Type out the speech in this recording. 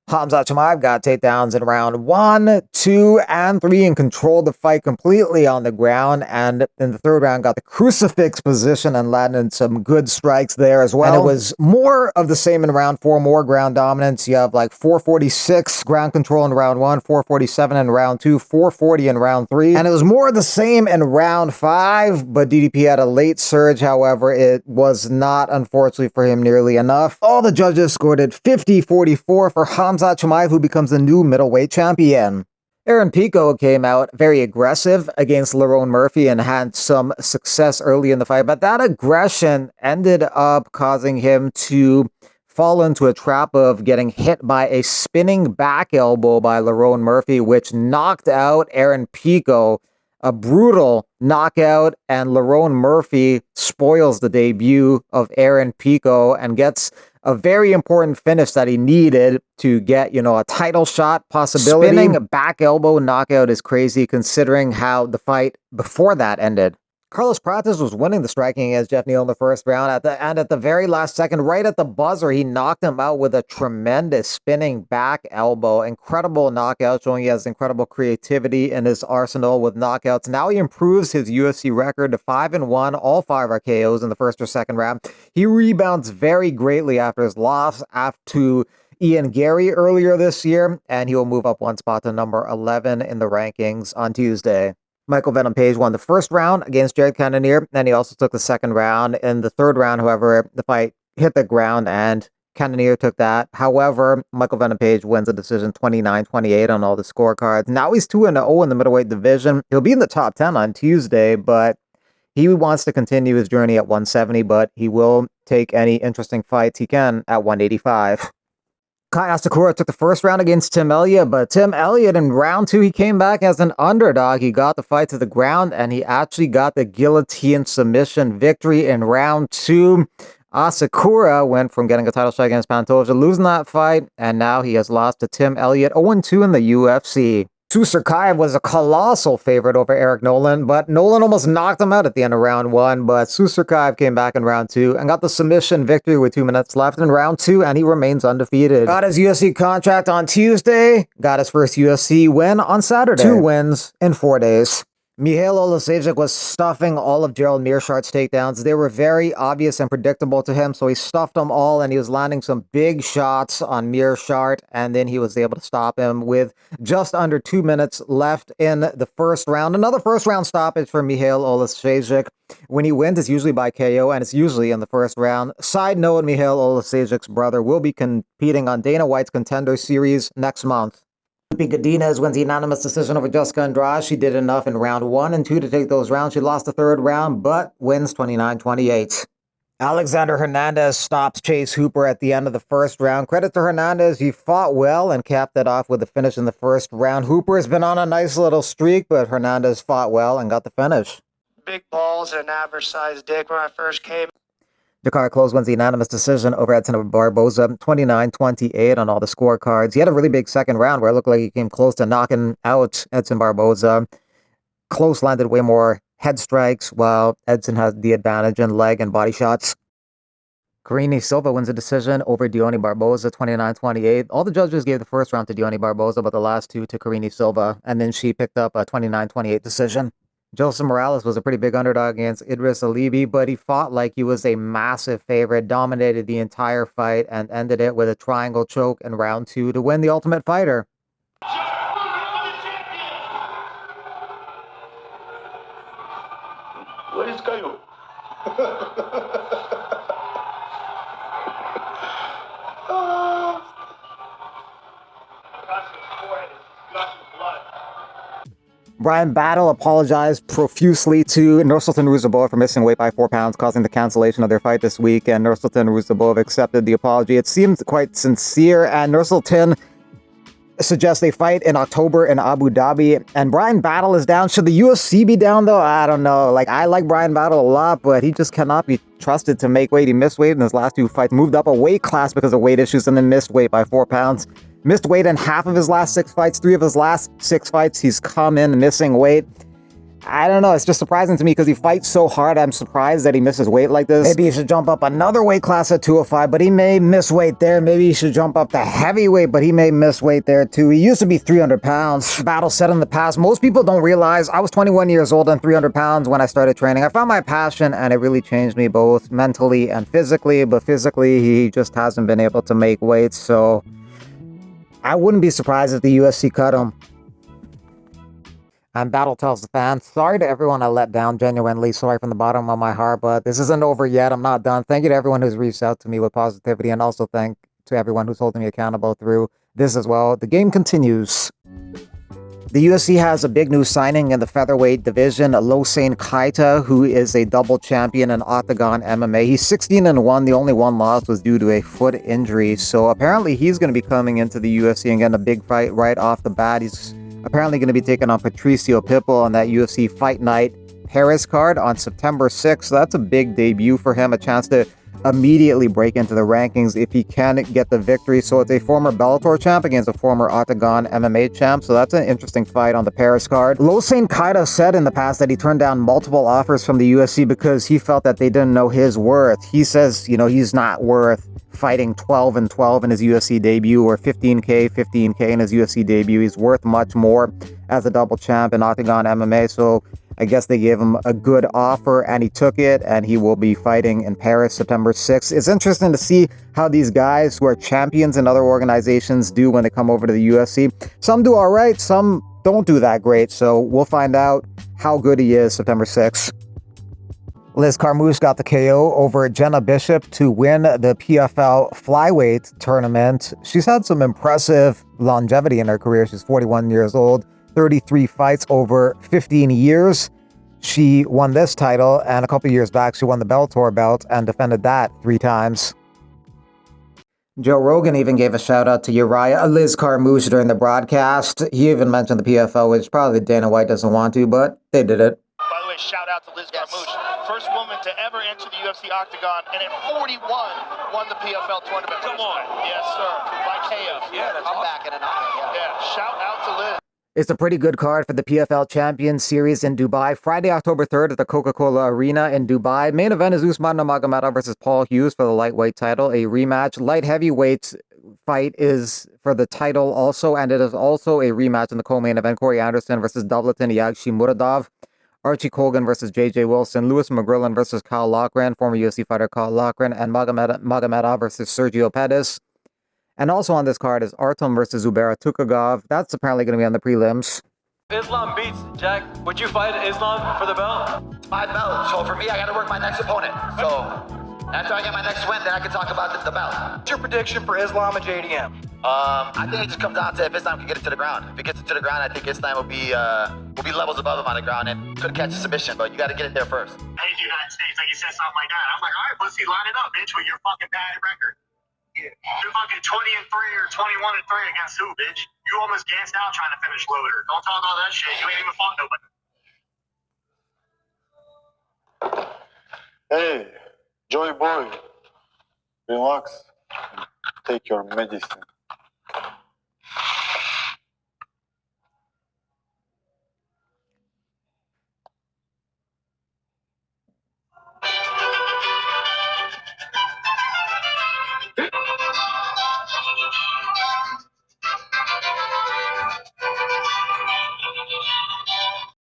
Khamzat Chimaev got takedowns in round 1, 2, and 3 and controlled the fight completely on the ground. And in the third round, got the crucifix position and landed some good strikes there as well. And it was more of the same in round 4, more ground dominance. You have like 446 ground control in round 1, 447 in round 2, 440 in round 3. And it was more of the same in round 5, but DDP had a late surge. However, it was not, unfortunately for him, nearly enough. All the judges scored it 50-44 for Khamzat Chimaev, who becomes the new middleweight champion. Aaron Pico came out very aggressive against Lerone Murphy and had some success early in the fight, but that aggression ended up causing him to fall into a trap of getting hit by a spinning back elbow by Lerone Murphy, which knocked out Aaron Pico. A brutal knockout, and Lerone Murphy spoils the debut of Aaron Pico and gets a very important finish that he needed to get, a title shot possibility. Spinning a back elbow knockout is crazy considering how the fight before that ended. Carlos Prates was winning the striking against Jeff Neal in the first round. At the very last second, right at the buzzer, he knocked him out with a tremendous spinning back elbow. Incredible knockout, showing he has incredible creativity in his arsenal with knockouts. Now he improves his UFC record to 5-1, all 5 are KOs in the first or second round. He rebounds very greatly after his loss to Ian Gary earlier this year, and he will move up one spot to number 11 in the rankings on Tuesday. Michael Venom Page won the first round against Jared Cannonier, and he also took the second round. In the third round, however, the fight hit the ground, and Cannonier took that. However, Michael Venom Page wins a decision 29-28 on all the scorecards. Now he's 2-0 in the middleweight division. He'll be in the top 10 on Tuesday, but he wants to continue his journey at 170, but he will take any interesting fights he can at 185. Kai Asakura took the first round against Tim Elliott, but Tim Elliott in round 2, he came back as an underdog. He got the fight to the ground, and he actually got the guillotine submission victory in round 2. Asakura went from getting a title shot against Pantoja, losing that fight, and now he has lost to Tim Elliott, 0-2 in the UFC. Susurkaev was a colossal favorite over Eric Nolan, but Nolan almost knocked him out at the end of round 1, but Susurkaev came back in round 2 and got the submission victory with 2 minutes left in round 2, and he remains undefeated. Got his UFC contract on Tuesday, got his first UFC win on Saturday. 2 wins in 4 days. Mihail Olasejic was stuffing all of Gerald Meerschaert's takedowns. They were very obvious and predictable to him, so he stuffed them all, and he was landing some big shots on Meerschaert, and then he was able to stop him with just under 2 minutes left in the first round. Another first-round stoppage for Mihail Olasejic. When he wins, it's usually by KO, and it's usually in the first round. Side note, Mihail Olasejic's brother will be competing on Dana White's Contender Series next month. Godinez wins the unanimous decision over Jessica Andrade. She did enough in round 1 and 2 to take those rounds. She lost the third round, but wins 29-28. Alexander Hernandez stops Chase Hooper at the end of the first round. Credit to Hernandez. He fought well and capped it off with the finish in the first round. Hooper has been on a nice little streak, but Hernandez fought well and got the finish. Big balls and average-sized dick when I first came. Dakar Close wins the unanimous decision over Edson Barboza, 29-28 on all the scorecards. He had a really big second round where it looked like he came close to knocking out Edson Barboza. Close landed way more head strikes, while Edson has the advantage in leg and body shots. Karine Silva wins a decision over Deone Barboza, 29-28. All the judges gave the first round to Deone Barboza, but the last 2 to Karine Silva, and then she picked up a 29-28 decision. Joseph Morales was a pretty big underdog against Idris Alibi, but he fought like he was a massive favorite, dominated the entire fight, and ended it with a triangle choke in round 2 to win the Ultimate Fighter. What is kayo? Brian Battle apologized profusely to Nursultan Ruzabov for missing weight by 4 pounds, causing the cancellation of their fight this week, and Nursultan Ruzabov accepted the apology. It seemed quite sincere, and Nursultan suggests they fight in October in Abu Dhabi, and Brian Battle is down. Should the UFC be down, though? I don't know. I like Brian Battle a lot, but he just cannot be trusted to make weight. He missed weight in his last 2 fights, moved up a weight class because of weight issues, and then missed weight by 4 pounds. Missed weight in half of his last 6 fights. 3 of his last 6 fights, he's come in missing weight. I don't know. It's just surprising to me because he fights so hard. I'm surprised that he misses weight like this. Maybe he should jump up another weight class at 205, but he may miss weight there. Maybe he should jump up to heavyweight, but he may miss weight there too. He used to be 300 pounds. Battle said in the past, most people don't realize I was 21 years old and 300 pounds when I started training. I found my passion and it really changed me both mentally and physically, but physically he just hasn't been able to make weight. So I wouldn't be surprised if the UFC cut him. And Battle tells the fans, sorry to everyone I let down, genuinely sorry from the bottom of my heart, but this isn't over yet. I'm not done. Thank you to everyone who's reached out to me with positivity, and also thank to everyone who's holding me accountable through this as well. The game continues. The UFC has a big new signing in the featherweight division, Losane Kaita, who is a double champion in Octagon MMA. He's 16-1. The only one loss was due to a foot injury. So apparently he's going to be coming into the UFC and getting a big fight right off the bat. He's apparently going to be taking on Patricio Pitbull on that UFC Fight Night Paris card on September 6th. So that's a big debut for him, a chance to immediately break into the rankings if he can get the victory. So it's a former Bellator champ against a former Octagon MMA champ. So that's an interesting fight on the Paris card. Losane Kaita said in the past that he turned down multiple offers from the UFC because he felt that they didn't know his worth. He says, you know, he's not worth fighting 12-12 in his UFC debut or 15K in his UFC debut. He's worth much more as a double champ in Octagon MMA. So I guess they gave him a good offer and he took it, and he will be fighting in Paris September 6th. It's interesting to see how these guys who are champions in other organizations do when they come over to the UFC. Some do all right, some don't do that great. So we'll find out how good he is September 6th. Liz Carmouche got the KO over Jenna Bishop to win the PFL flyweight tournament. She's had some impressive longevity in her career. She's 41 years old, 33 fights over 15 years. She won this title, and a couple years back, she won the Bellator belt and defended that 3 times. Joe Rogan even gave a shout out to Liz Carmouche during the broadcast. He even mentioned the PFL, which probably Dana White doesn't want to, but they did it. By the way, shout out to Liz Carmouche. First woman to ever enter the UFC Octagon, and at 41, won the PFL tournament. Come on. Yes, sir. By KO. Yeah, that's awesome. Back in an octagon. Yeah, shout out to Liz. It's a pretty good card for the PFL Champions Series in Dubai. Friday, October 3rd at the Coca-Cola Arena in Dubai. Main event is Usman Nurmagomedov versus Paul Hughes for the lightweight title. A rematch. Light heavyweight fight is for the title also, and it is also a rematch in the co-main event. Corey Anderson versus Davleton Yagshi-Muradov. Archie Colgan versus J.J. Wilson, Lewis McGrillen versus Kyle Loughran, former UFC fighter Kyle Loughran, and Magomedov versus Sergio Pettis. And also on this card is Artem versus Zubaira Tukhugov. That's apparently going to be on the prelims. Islam beats Jack. Would you fight Islam for the belt? It's my belt, so for me, I got to work my next opponent. So after I get my next win, then I can talk about the belt. What's your prediction for Islam and JDM? I think it just comes down to if Islam can get it to the ground. If it gets it to the ground, I think Islam will be levels above him on the ground and could catch a submission, but you got to get it there first. Hey, United States, like you said something like that. I'm like, all right, pussy, line it up, bitch, with your fucking bad record. Yeah. You're fucking 20-3 or 21-3 against who, bitch? You almost gassed out trying to finish Loader. Don't talk all that shit. You ain't even fought nobody. Hey, Joy boy, relax. Take your medicine.